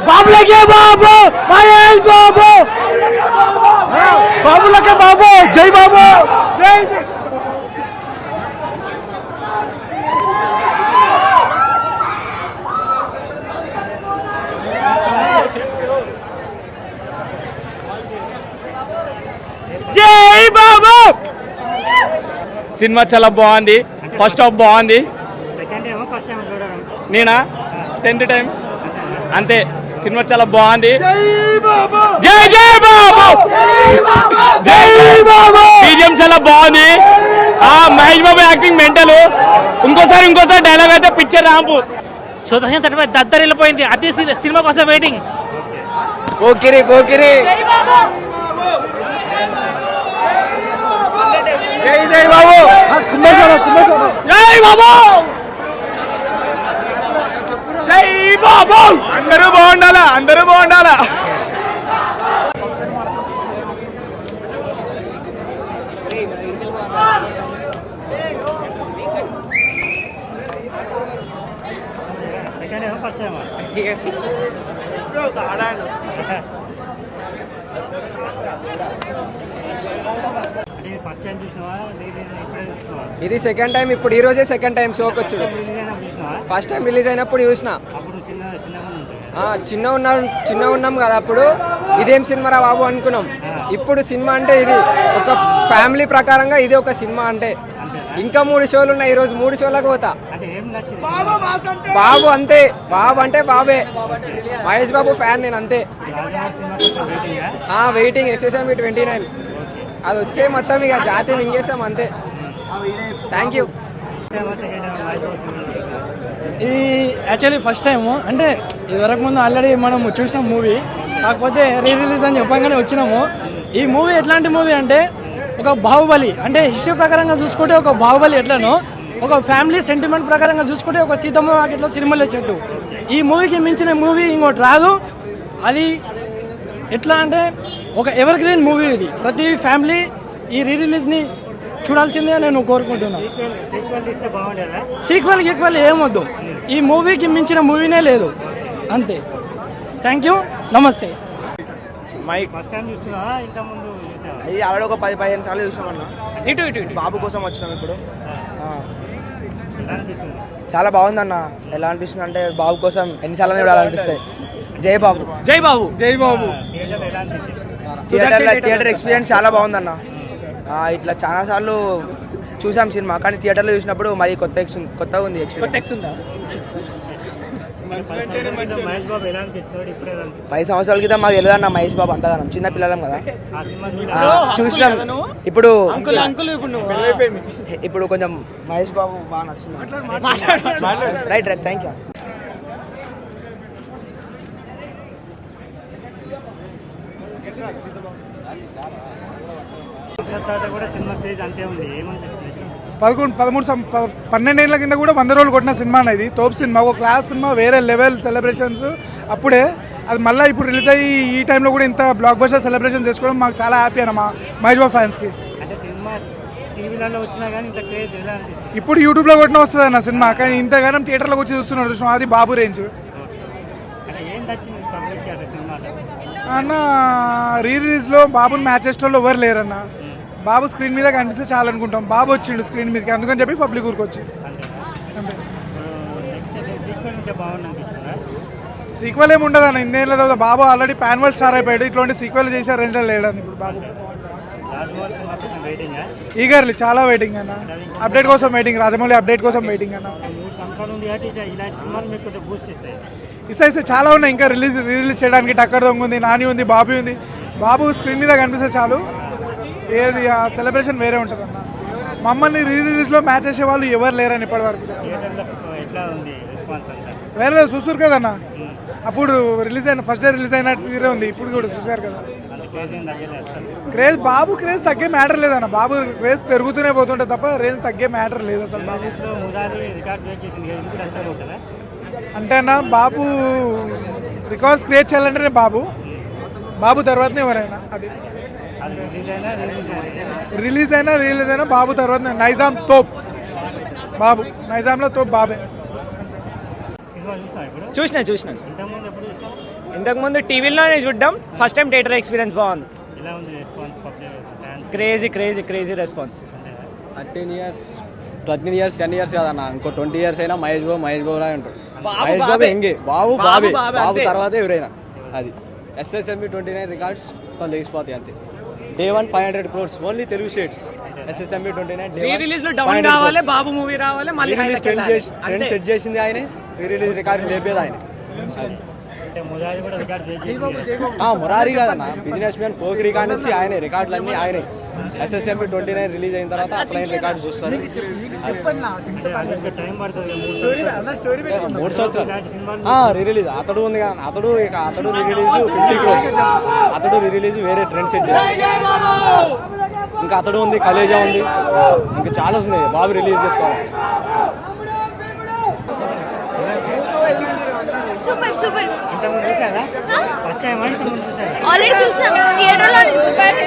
బాబులకే బాబు మహేష్ బాబు బాబులకే బాబు జై బాబు జై జై బాబు. సినిమా చాలా బాగుంది. ఫస్ట్ హాఫ్ బాగుంది. నేనా 10th టైం అంతే. సినిమా చాలా బాగుంది. జై జై బాబు జై బాబు. బీజిఎం చాలా బాగుంది. Mahesh Babu acting mental. ఇంకోసారి డైలాగ్ అయితే పిక్చర్ రాంపు. సుదర్శన్ తట్టుపై దద్దరిల్లిపోయింది. అతి సినిమా కోసం వెయిటింగ్. పోకిరి పోకిరి జై జై బాబు జై బాబు జై బాబు. అందరూ బాగుండాలా. ఇది సెకండ్ టైం. ఇప్పుడు ఈ రోజే సెకండ్ టైం షోకి వచ్చాడు. ఫస్ట్ టైం రిలీజ్ అయినప్పుడు చూసిన. చిన్న ఉన్నాం కదా అప్పుడు. ఇదేం సినిమా బాబు అనుకున్నాం. ఇప్పుడు సినిమా అంటే ఇది ఒక ఫ్యామిలీ ప్రకారంగా ఇది ఒక సినిమా అంటే. ఇంకా 3 షోలు ఉన్నాయి. ఈరోజు 3 షోలకు పోతా. బాబు అంతే. బాబు అంటే బాబే. మహేష్ బాబు ఫ్యాన్ నేను అంతే. వెయిటింగ్. SSM 29 అది వస్తే మొత్తం ఇక జాతి మింగేస్తాం అంతే. Thank you. ఇది యాక్చువల్లీ ఫస్ట్ టైము. అంటే ఇదివరకు ముందు ఆల్రెడీ మనం చూసినాం మూవీ. కాకపోతే రీ రిలీజ్ అని చెప్పగానే వచ్చినాము. ఈ మూవీ ఎట్లాంటి మూవీ అంటే ఒక బాహుబలి అంటే హిస్టరీ ప్రకారంగా చూసుకుంటే ఒక బాహుబలి ఎట్లనో, ఒక ఫ్యామిలీ సెంటిమెంట్ ప్రకారంగా చూసుకుంటే ఒక సీతమ్మ వాకిట్లో సినిమాలో చెట్టు. ఈ మూవీకి మించిన మూవీ ఇంకోటి రాదు. అది ఎట్లా అంటే ఒక ఎవర్ గ్రీన్ మూవీ ఇది. ప్రతి ఫ్యామిలీ ఈ రీ రిలీజ్ని చూడాల్సిందే నేను కోరుకుంటున్నాను. ఈక్వల్ ఏమొద్దు. ఈ మూవీకి మించిన మూవీనే లేదు అంతే. Thank you. నమస్తే. అది ఆల్రెడీ ఒక 10-15 సార్లు చూసామన్నా. ఇటు బాబు కోసం వచ్చినాం ఇప్పుడు. చాలా బాగుందన్న. ఎలా అనిపిస్తుంది అంటే బాబు కోసం ఎన్నిసార్లు చూడాలనిపిస్తాయి. జై బాబు జై బాబు జై బాబు. థియేటర్ ఎక్స్పీరియన్స్ చాలా బాగుందన్న. ఇట్లా చాలా సార్లు చూసాం సినిమా, కానీ థియేటర్లో చూసినప్పుడు మరి కొత్తగా ఉంది ఎక్స్పీరియన్స్. 10 సంవత్సరాల క్రితం మాకు తెలియదన్న మహేష్ బాబు అంతగానం. చిన్న పిల్లలం కదా చూసినాం. ఇప్పుడు కొంచెం మహేష్ బాబు బాగా నచ్చింది. Right thank you. కూడా సినిమా క్రేజ్ అంతే ఉంది. ఏమనిపిస్తుంది? 12 ఏళ్ళ కింద కూడా 100 రోజులు కొట్టిన సినిమా అనేది తోపు సినిమా. ఒక క్లాస్ సినిమా, వేరే లెవెల్ సెలబ్రేషన్స్ అప్పుడే. అది మళ్ళీ ఇప్పుడు రిలీజ్ అయ్యి ఈ టైంలో కూడా ఇంత బ్లాక్ బస్టర్ సెలబ్రేషన్ చేసుకోవడం మాకు చాలా హ్యాపీ అన్న మా మహేష్ బాబు ఫ్యాన్స్కి. ఇప్పుడు యూట్యూబ్లో కొట్టిన వస్తుంది అన్న సినిమా, కానీ ఇంతగానం థియేటర్లోకి వచ్చి చూస్తున్నారు చూసిన. అది బాబు రేంజ్ అన్న. రీ రిలీజ్లో బాబుని మ్యాచ్ చేసేటోళ్ళు ఎవరు లేరన్న. బాబు స్క్రీన్ మీద కనిపిస్తే చాలా అనుకుంటాం. బాబు వచ్చిండు స్క్రీన్ మీదకి, అందుకని చెప్పి పబ్లిక్ ఊరికి వచ్చి. సీక్వెల్ ఏమి ఉండదు అన్న. ఇందేం లేదు. బాబు ఆల్రెడీ పాన్ వరల్డ్ స్టార్ అయిపోయాడు. ఇట్లాంటి సీక్వెల్ చేశారు రెండో లేడని. ఇప్పుడు బాబు ఈగర్లీ చాలా వెయిటింగ్ అన్న. అప్డేట్ కోసం వెయిటింగ్. రాజమౌళి అప్డేట్ కోసం వెయిటింగ్ అన్న. ఇస్తే చాలా ఉన్నాయి ఇంకా రిలీజ్ చేయడానికి. టక్కర్ దొంగ ఉంది, నాని ఉంది, బాబీ ఉంది. బాబు స్క్రీన్ మీద కనిపిస్తే చాలు. ఏది ఆ సెలబ్రేషన్ వేరే ఉంటుంది అన్న. మమ్మల్ని రీ రిలీజ్లో మ్యాచ్ చేసే వాళ్ళు ఎవరు లేరని ఇప్పటి వరకు. వేరే చూసారు కదన్న. అప్పుడు రిలీజ్ అయిన ఫస్ట్ డే రిలీజ్ అయిన తీరే ఉంది. ఇప్పుడు కూడా చూసారు కదా. బాబు క్రేజ్ తగ్గే మ్యాటర్ లేదన్న. బాబు క్రేజ్ పెరుగుతూనే పోతుంటే తప్ప రేంజ్ తగ్గే మ్యాటర్ లేదు అసలు. బాబు అంటే అన్న బాబు రికార్డ్స్ క్రియేట్ చేయాలంటేనే బాబు తర్వాతనే ఎవరైనా. అది రిలీజ్ అయినా బాబు తర్వాత. నైజాం తోప్ బాబు నైజాంలో తో బాబే. చూసిన ఇంతకుముందు టీవీలోనే చూడడం, ఫస్ట్ టైం థియేటర్ ఎక్స్పీరియన్స్ బాగుంది. Crazy response. 13 years 10 years కాదన్న, ఇంకో 20 years అయినా మహేష్ బాబు రాయి ఉంటాడు. మహేష్ బాబు ఎంగే, బాబు తర్వాతే ఎవరైనా. అది SSMB 29 రికార్డ్స్ మొత్తం లేచిపోతాయి అంతే. Day 1 500 crores only Telugu states. SSMB 29 re release లో డౌన్ కావాలి, బాబు మూవీ రావాలి, మళ్ళీ ట్రెండ్ సెట్ చేసింది ఆయనే, రీ రిలీజ్ రికార్డ్ లేపేది ఆయన. మురారి కాదన్న, బిజినెస్ మ్యాన్ పోకిరి కాడి నుంచి ఆయనే, రికార్డులన్నీ ఆయనే. SSMB 29 రిలీజ్ అయిన తర్వాత అసలైన రికార్డు చూస్తారు. 3 సంవత్సరాలు రీ రిలీజ్ అతడు ఉంది కదా, అతడు రీ రిలీజ్ 50 crores. అతడు రీ రిలీజ్ వేరే ట్రెండ్ సెట్ చేస్తారు. ఇంకా అతడు ఉంది, కలేజా ఉంది, ఇంకా చాలా ఉన్నాయి. బాబు రిలీజ్ చేసుకోవాలి. సూపర్ ఆల్రెడీ చూసాం థియేటర్లో. సూపర్